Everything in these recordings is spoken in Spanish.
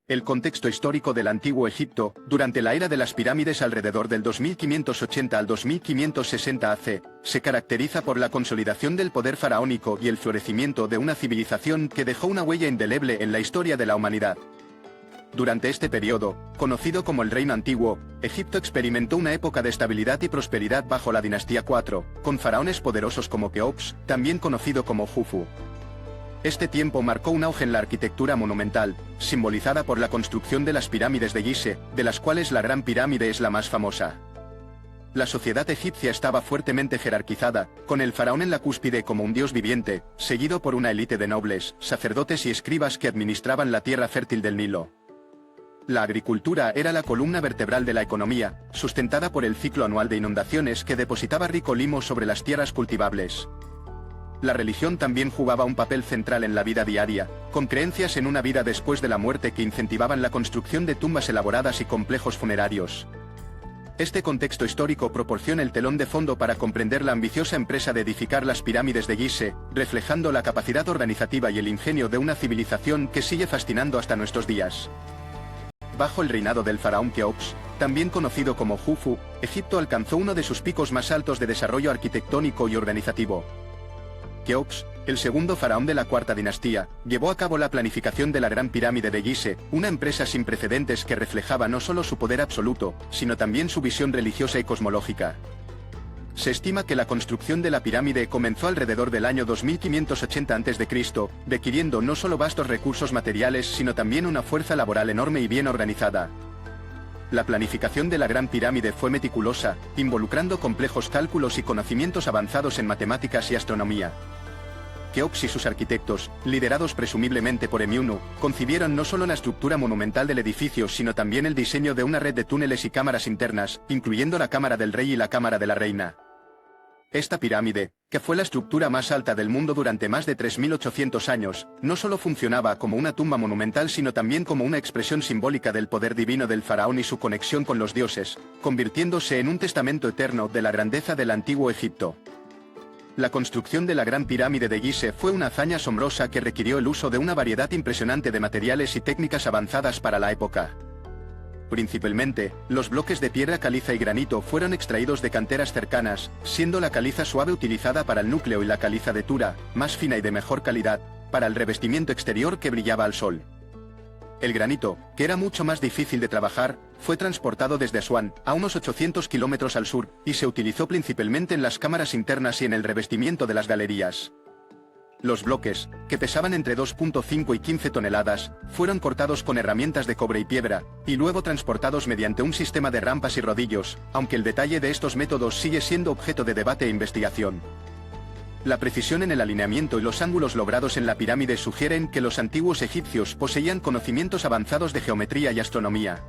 El contexto histórico del Antiguo Egipto, durante la era de las pirámides alrededor del 2580 al 2560 AC, se caracteriza por la consolidación del poder faraónico y el florecimiento de una civilización que dejó una huella indeleble en la historia de la humanidad. Durante este periodo, conocido como el Reino Antiguo, Egipto experimentó una época de estabilidad y prosperidad bajo la dinastía IV, con faraones poderosos como Keops, también conocido como Jufu. Este tiempo marcó un auge en la arquitectura monumental, simbolizada por la construcción de las pirámides de Gizeh, de las cuales la Gran Pirámide es la más famosa. La sociedad egipcia estaba fuertemente jerarquizada, con el faraón en la cúspide como un dios viviente, seguido por una élite de nobles, sacerdotes y escribas que administraban la tierra fértil del Nilo. La agricultura era la columna vertebral de la economía, sustentada por el ciclo anual de inundaciones que depositaba rico limo sobre las tierras cultivables. La religión también jugaba un papel central en la vida diaria, con creencias en una vida después de la muerte que incentivaban la construcción de tumbas elaboradas y complejos funerarios. Este contexto histórico proporciona el telón de fondo para comprender la ambiciosa empresa de edificar las pirámides de Gizeh, reflejando la capacidad organizativa y el ingenio de una civilización que sigue fascinando hasta nuestros días. Bajo el reinado del faraón Keops, también conocido como Jufu, Egipto alcanzó uno de sus picos más altos de desarrollo arquitectónico y organizativo. Keops, el segundo faraón de la cuarta dinastía, llevó a cabo la planificación de la Gran Pirámide de Gizeh, una empresa sin precedentes que reflejaba no solo su poder absoluto, sino también su visión religiosa y cosmológica. Se estima que la construcción de la pirámide comenzó alrededor del año 2580 a.C., requiriendo no solo vastos recursos materiales sino también una fuerza laboral enorme y bien organizada. La planificación de la Gran Pirámide fue meticulosa, involucrando complejos cálculos y conocimientos avanzados en matemáticas y astronomía. Keops y sus arquitectos, liderados presumiblemente por Emiunu, concibieron no solo la estructura monumental del edificio sino también el diseño de una red de túneles y cámaras internas, incluyendo la Cámara del Rey y la Cámara de la Reina. Esta pirámide, que fue la estructura más alta del mundo durante más de 3800 años, no solo funcionaba como una tumba monumental sino también como una expresión simbólica del poder divino del faraón y su conexión con los dioses, convirtiéndose en un testamento eterno de la grandeza del antiguo Egipto. La construcción de la Gran Pirámide de Gizeh fue una hazaña asombrosa que requirió el uso de una variedad impresionante de materiales y técnicas avanzadas para la época. Principalmente, los bloques de piedra caliza y granito fueron extraídos de canteras cercanas, siendo la caliza suave utilizada para el núcleo y la caliza de Tura, más fina y de mejor calidad, para el revestimiento exterior que brillaba al sol. El granito, que era mucho más difícil de trabajar, fue transportado desde Asuán, a unos 800 kilómetros al sur, y se utilizó principalmente en las cámaras internas y en el revestimiento de las galerías. Los bloques, que pesaban entre 2.5 y 15 toneladas, fueron cortados con herramientas de cobre y piedra, y luego transportados mediante un sistema de rampas y rodillos, aunque el detalle de estos métodos sigue siendo objeto de debate e investigación. La precisión en el alineamiento y los ángulos logrados en la pirámide sugieren que los antiguos egipcios poseían conocimientos avanzados de geometría y astronomía.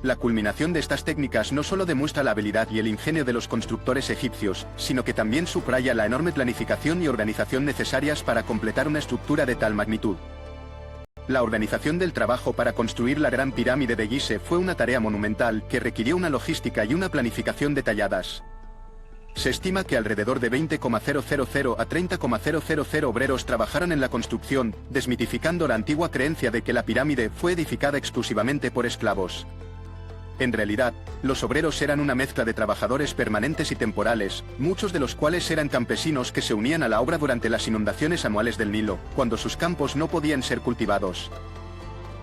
La culminación de estas técnicas no solo demuestra la habilidad y el ingenio de los constructores egipcios, sino que también subraya la enorme planificación y organización necesarias para completar una estructura de tal magnitud. La organización del trabajo para construir la Gran Pirámide de Gizeh fue una tarea monumental que requirió una logística y una planificación detalladas. Se estima que alrededor de 20,000 a 30,000 obreros trabajaron en la construcción, desmitificando la antigua creencia de que la pirámide fue edificada exclusivamente por esclavos. En realidad, los obreros eran una mezcla de trabajadores permanentes y temporales, muchos de los cuales eran campesinos que se unían a la obra durante las inundaciones anuales del Nilo, cuando sus campos no podían ser cultivados.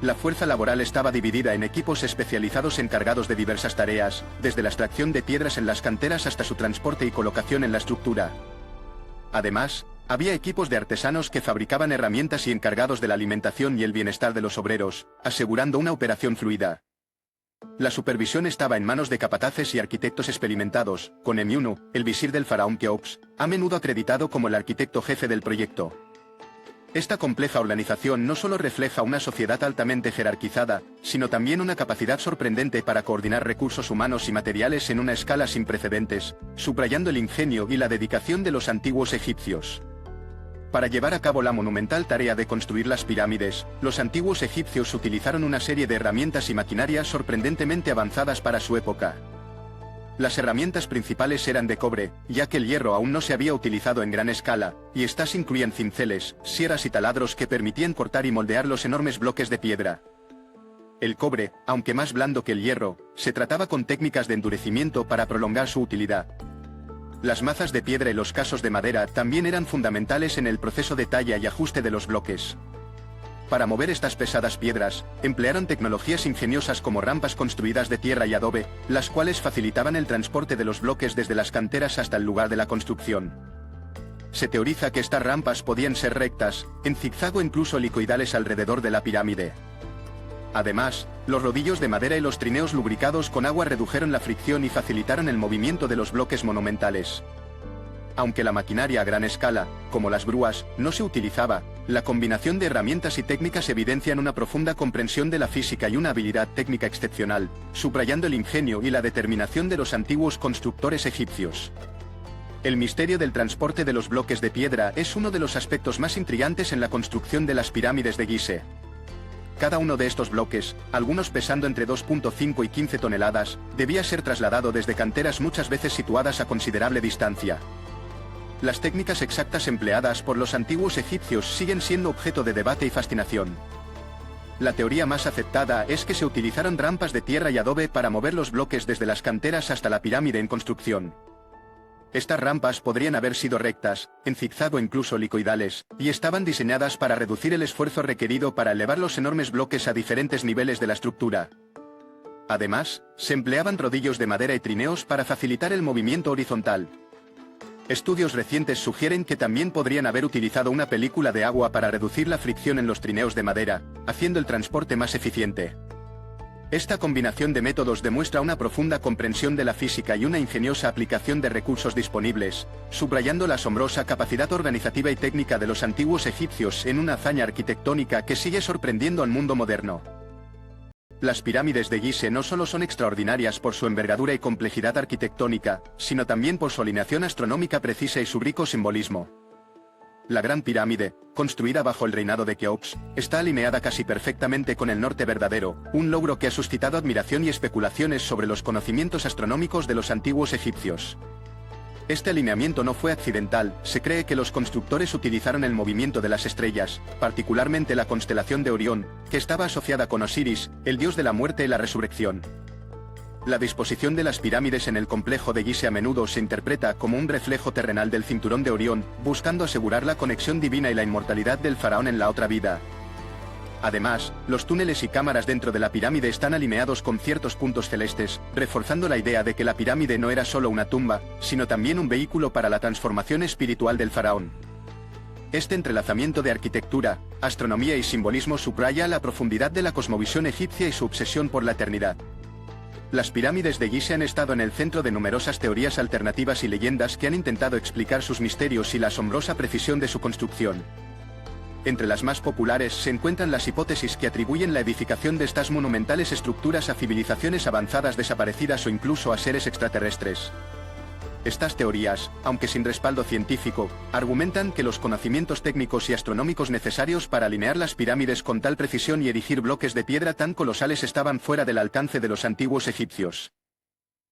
La fuerza laboral estaba dividida en equipos especializados encargados de diversas tareas, desde la extracción de piedras en las canteras hasta su transporte y colocación en la estructura. Además, había equipos de artesanos que fabricaban herramientas y encargados de la alimentación y el bienestar de los obreros, asegurando una operación fluida. La supervisión estaba en manos de capataces y arquitectos experimentados, con Emiunu, el visir del faraón Keops, a menudo acreditado como el arquitecto jefe del proyecto. Esta compleja organización no solo refleja una sociedad altamente jerarquizada, sino también una capacidad sorprendente para coordinar recursos humanos y materiales en una escala sin precedentes, subrayando el ingenio y la dedicación de los antiguos egipcios. Para llevar a cabo la monumental tarea de construir las pirámides, los antiguos egipcios utilizaron una serie de herramientas y maquinarias sorprendentemente avanzadas para su época. Las herramientas principales eran de cobre, ya que el hierro aún no se había utilizado en gran escala, y estas incluían cinceles, sierras y taladros que permitían cortar y moldear los enormes bloques de piedra. El cobre, aunque más blando que el hierro, se trataba con técnicas de endurecimiento para prolongar su utilidad. Las mazas de piedra y los casos de madera también eran fundamentales en el proceso de talla y ajuste de los bloques. Para mover estas pesadas piedras, emplearon tecnologías ingeniosas como rampas construidas de tierra y adobe, las cuales facilitaban el transporte de los bloques desde las canteras hasta el lugar de la construcción. Se teoriza que estas rampas podían ser rectas, en zigzag o incluso helicoidales alrededor de la pirámide. Además, los rodillos de madera y los trineos lubricados con agua redujeron la fricción y facilitaron el movimiento de los bloques monumentales. Aunque la maquinaria a gran escala, como las grúas, no se utilizaba, la combinación de herramientas y técnicas evidencian una profunda comprensión de la física y una habilidad técnica excepcional, subrayando el ingenio y la determinación de los antiguos constructores egipcios. El misterio del transporte de los bloques de piedra es uno de los aspectos más intrigantes en la construcción de las pirámides de Gizeh. Cada uno de estos bloques, algunos pesando entre 2.5 y 15 toneladas, debía ser trasladado desde canteras muchas veces situadas a considerable distancia. Las técnicas exactas empleadas por los antiguos egipcios siguen siendo objeto de debate y fascinación. La teoría más aceptada es que se utilizaron rampas de tierra y adobe para mover los bloques desde las canteras hasta la pirámide en construcción. Estas rampas podrían haber sido rectas, en zigzag o incluso helicoidales, y estaban diseñadas para reducir el esfuerzo requerido para elevar los enormes bloques a diferentes niveles de la estructura. Además, se empleaban rodillos de madera y trineos para facilitar el movimiento horizontal. Estudios recientes sugieren que también podrían haber utilizado una película de agua para reducir la fricción en los trineos de madera, haciendo el transporte más eficiente. Esta combinación de métodos demuestra una profunda comprensión de la física y una ingeniosa aplicación de recursos disponibles, subrayando la asombrosa capacidad organizativa y técnica de los antiguos egipcios en una hazaña arquitectónica que sigue sorprendiendo al mundo moderno. Las pirámides de Gizeh no solo son extraordinarias por su envergadura y complejidad arquitectónica, sino también por su alineación astronómica precisa y su rico simbolismo. La Gran Pirámide, construida bajo el reinado de Keops, está alineada casi perfectamente con el norte verdadero, un logro que ha suscitado admiración y especulaciones sobre los conocimientos astronómicos de los antiguos egipcios. Este alineamiento no fue accidental, se cree que los constructores utilizaron el movimiento de las estrellas, particularmente la constelación de Orión, que estaba asociada con Osiris, el dios de la muerte y la resurrección. La disposición de las pirámides en el complejo de Gizeh a menudo se interpreta como un reflejo terrenal del cinturón de Orión, buscando asegurar la conexión divina y la inmortalidad del faraón en la otra vida. Además, los túneles y cámaras dentro de la pirámide están alineados con ciertos puntos celestes, reforzando la idea de que la pirámide no era solo una tumba, sino también un vehículo para la transformación espiritual del faraón. Este entrelazamiento de arquitectura, astronomía y simbolismo subraya la profundidad de la cosmovisión egipcia y su obsesión por la eternidad. Las pirámides de Gizeh han estado en el centro de numerosas teorías alternativas y leyendas que han intentado explicar sus misterios y la asombrosa precisión de su construcción. Entre las más populares se encuentran las hipótesis que atribuyen la edificación de estas monumentales estructuras a civilizaciones avanzadas desaparecidas o incluso a seres extraterrestres. Estas teorías, aunque sin respaldo científico, argumentan que los conocimientos técnicos y astronómicos necesarios para alinear las pirámides con tal precisión y erigir bloques de piedra tan colosales estaban fuera del alcance de los antiguos egipcios.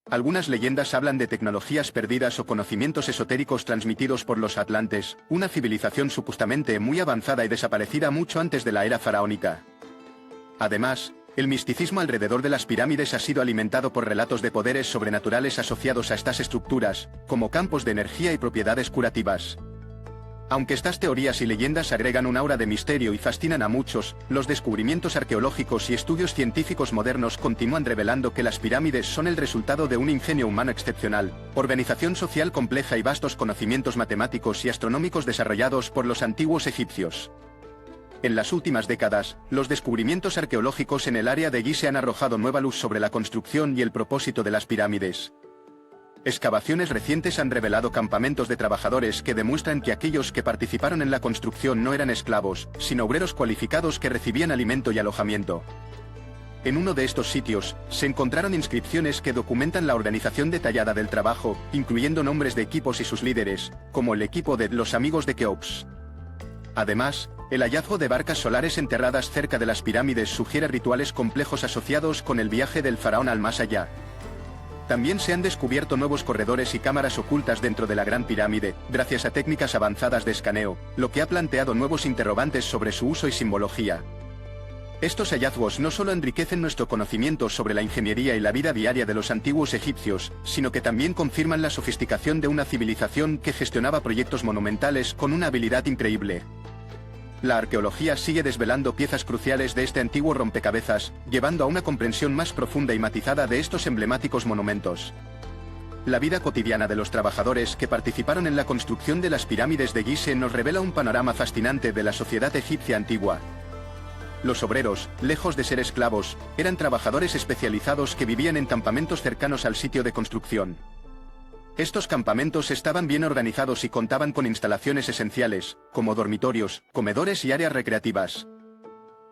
Algunas leyendas hablan de tecnologías perdidas o conocimientos esotéricos transmitidos por los atlantes, una civilización supuestamente muy avanzada y desaparecida mucho antes de la era faraónica. Además, el misticismo alrededor de las pirámides ha sido alimentado por relatos de poderes sobrenaturales asociados a estas estructuras, como campos de energía y propiedades curativas. Aunque estas teorías y leyendas agregan un aura de misterio y fascinan a muchos, los descubrimientos arqueológicos y estudios científicos modernos continúan revelando que las pirámides son el resultado de un ingenio humano excepcional, organización social compleja y vastos conocimientos matemáticos y astronómicos desarrollados por los antiguos egipcios. En las últimas décadas, los descubrimientos arqueológicos en el área de Gizeh han arrojado nueva luz sobre la construcción y el propósito de las pirámides. Excavaciones recientes han revelado campamentos de trabajadores que demuestran que aquellos que participaron en la construcción no eran esclavos, sino obreros cualificados que recibían alimento y alojamiento. En uno de estos sitios, se encontraron inscripciones que documentan la organización detallada del trabajo, incluyendo nombres de equipos y sus líderes, como el equipo de los amigos de Keops. Además, el hallazgo de barcas solares enterradas cerca de las pirámides sugiere rituales complejos asociados con el viaje del faraón al más allá. También se han descubierto nuevos corredores y cámaras ocultas dentro de la Gran Pirámide, gracias a técnicas avanzadas de escaneo, lo que ha planteado nuevos interrogantes sobre su uso y simbología. Estos hallazgos no solo enriquecen nuestro conocimiento sobre la ingeniería y la vida diaria de los antiguos egipcios, sino que también confirman la sofisticación de una civilización que gestionaba proyectos monumentales con una habilidad increíble. La arqueología sigue desvelando piezas cruciales de este antiguo rompecabezas, llevando a una comprensión más profunda y matizada de estos emblemáticos monumentos. La vida cotidiana de los trabajadores que participaron en la construcción de las pirámides de Gizeh nos revela un panorama fascinante de la sociedad egipcia antigua. Los obreros, lejos de ser esclavos, eran trabajadores especializados que vivían en campamentos cercanos al sitio de construcción. Estos campamentos estaban bien organizados y contaban con instalaciones esenciales, como dormitorios, comedores y áreas recreativas.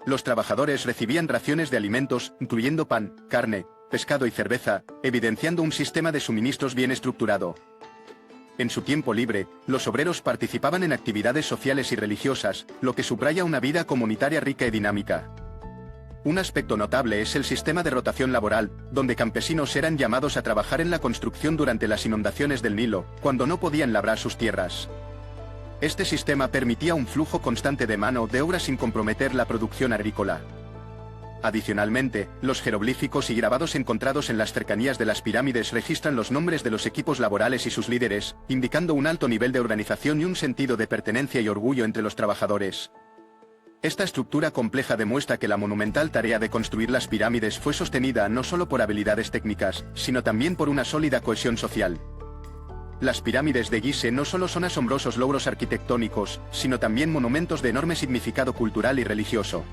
Los trabajadores recibían raciones de alimentos, incluyendo pan, carne, pescado y cerveza, evidenciando un sistema de suministros bien estructurado. En su tiempo libre, los obreros participaban en actividades sociales y religiosas, lo que subraya una vida comunitaria rica y dinámica. Un aspecto notable es el sistema de rotación laboral, donde campesinos eran llamados a trabajar en la construcción durante las inundaciones del Nilo, cuando no podían labrar sus tierras. Este sistema permitía un flujo constante de mano de obra sin comprometer la producción agrícola. Adicionalmente, los jeroglíficos y grabados encontrados en las cercanías de las pirámides registran los nombres de los equipos laborales y sus líderes, indicando un alto nivel de organización y un sentido de pertenencia y orgullo entre los trabajadores. Esta estructura compleja demuestra que la monumental tarea de construir las pirámides fue sostenida no solo por habilidades técnicas, sino también por una sólida cohesión social. Las pirámides de Gizeh no solo son asombrosos logros arquitectónicos, sino también monumentos de enorme significado cultural y religioso.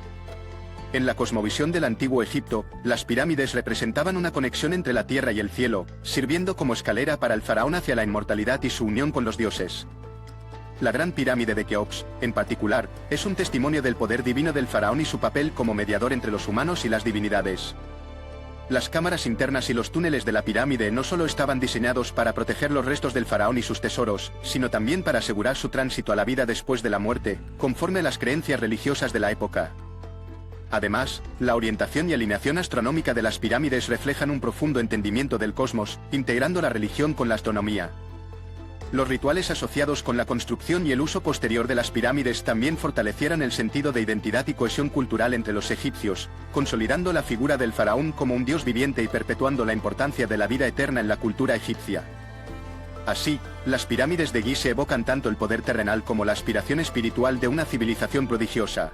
En la cosmovisión del antiguo Egipto, las pirámides representaban una conexión entre la tierra y el cielo, sirviendo como escalera para el faraón hacia la inmortalidad y su unión con los dioses. La Gran Pirámide de Keops, en particular, es un testimonio del poder divino del faraón y su papel como mediador entre los humanos y las divinidades. Las cámaras internas y los túneles de la pirámide no solo estaban diseñados para proteger los restos del faraón y sus tesoros, sino también para asegurar su tránsito a la vida después de la muerte, conforme a las creencias religiosas de la época. Además, la orientación y alineación astronómica de las pirámides reflejan un profundo entendimiento del cosmos, integrando la religión con la astronomía. Los rituales asociados con la construcción y el uso posterior de las pirámides también fortalecieron el sentido de identidad y cohesión cultural entre los egipcios, consolidando la figura del faraón como un dios viviente y perpetuando la importancia de la vida eterna en la cultura egipcia. Así, las pirámides de Gizeh evocan tanto el poder terrenal como la aspiración espiritual de una civilización prodigiosa.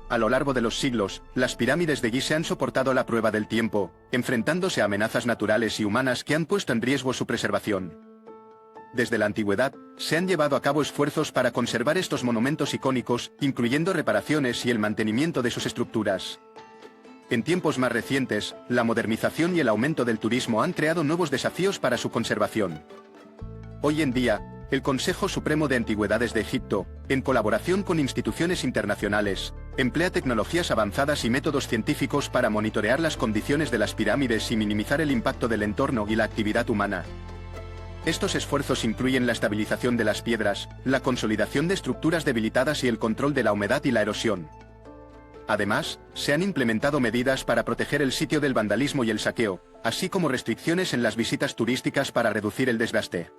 A lo largo de los siglos, las pirámides de Gizeh han soportado la prueba del tiempo, enfrentándose a amenazas naturales y humanas que han puesto en riesgo su preservación. Desde la antigüedad, se han llevado a cabo esfuerzos para conservar estos monumentos icónicos, incluyendo reparaciones y el mantenimiento de sus estructuras. En tiempos más recientes, la modernización y el aumento del turismo han creado nuevos desafíos para su conservación. Hoy en día, el Consejo Supremo de Antigüedades de Egipto, en colaboración con instituciones internacionales, emplea tecnologías avanzadas y métodos científicos para monitorear las condiciones de las pirámides y minimizar el impacto del entorno y la actividad humana. Estos esfuerzos incluyen la estabilización de las piedras, la consolidación de estructuras debilitadas y el control de la humedad y la erosión. Además, se han implementado medidas para proteger el sitio del vandalismo y el saqueo, así como restricciones en las visitas turísticas para reducir el desgaste.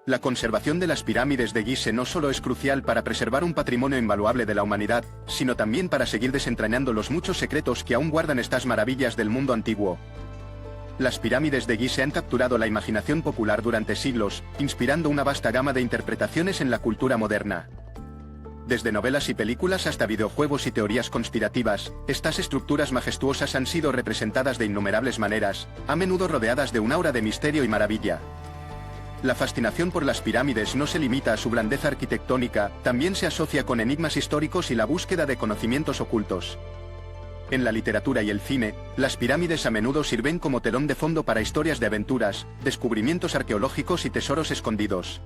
La conservación de las pirámides de Gizeh no solo es crucial para preservar un patrimonio invaluable de la humanidad, sino también para seguir desentrañando los muchos secretos que aún guardan estas maravillas del mundo antiguo. Las pirámides de Gizeh han capturado la imaginación popular durante siglos, inspirando una vasta gama de interpretaciones en la cultura moderna. Desde novelas y películas hasta videojuegos y teorías conspirativas, estas estructuras majestuosas han sido representadas de innumerables maneras, a menudo rodeadas de un aura de misterio y maravilla. La fascinación por las pirámides no se limita a su grandeza arquitectónica, también se asocia con enigmas históricos y la búsqueda de conocimientos ocultos. En la literatura y el cine, las pirámides a menudo sirven como telón de fondo para historias de aventuras, descubrimientos arqueológicos y tesoros escondidos.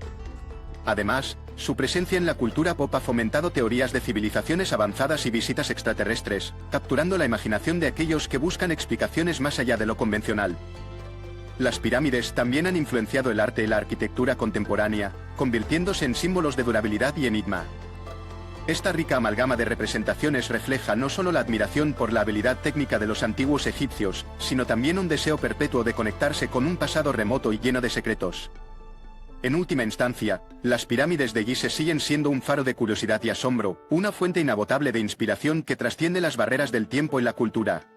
Además, su presencia en la cultura pop ha fomentado teorías de civilizaciones avanzadas y visitas extraterrestres, capturando la imaginación de aquellos que buscan explicaciones más allá de lo convencional. Las pirámides también han influenciado el arte y la arquitectura contemporánea, convirtiéndose en símbolos de durabilidad y enigma. Esta rica amalgama de representaciones refleja no solo la admiración por la habilidad técnica de los antiguos egipcios, sino también un deseo perpetuo de conectarse con un pasado remoto y lleno de secretos. En última instancia, las pirámides de Gizeh siguen siendo un faro de curiosidad y asombro, una fuente inagotable de inspiración que trasciende las barreras del tiempo y la cultura.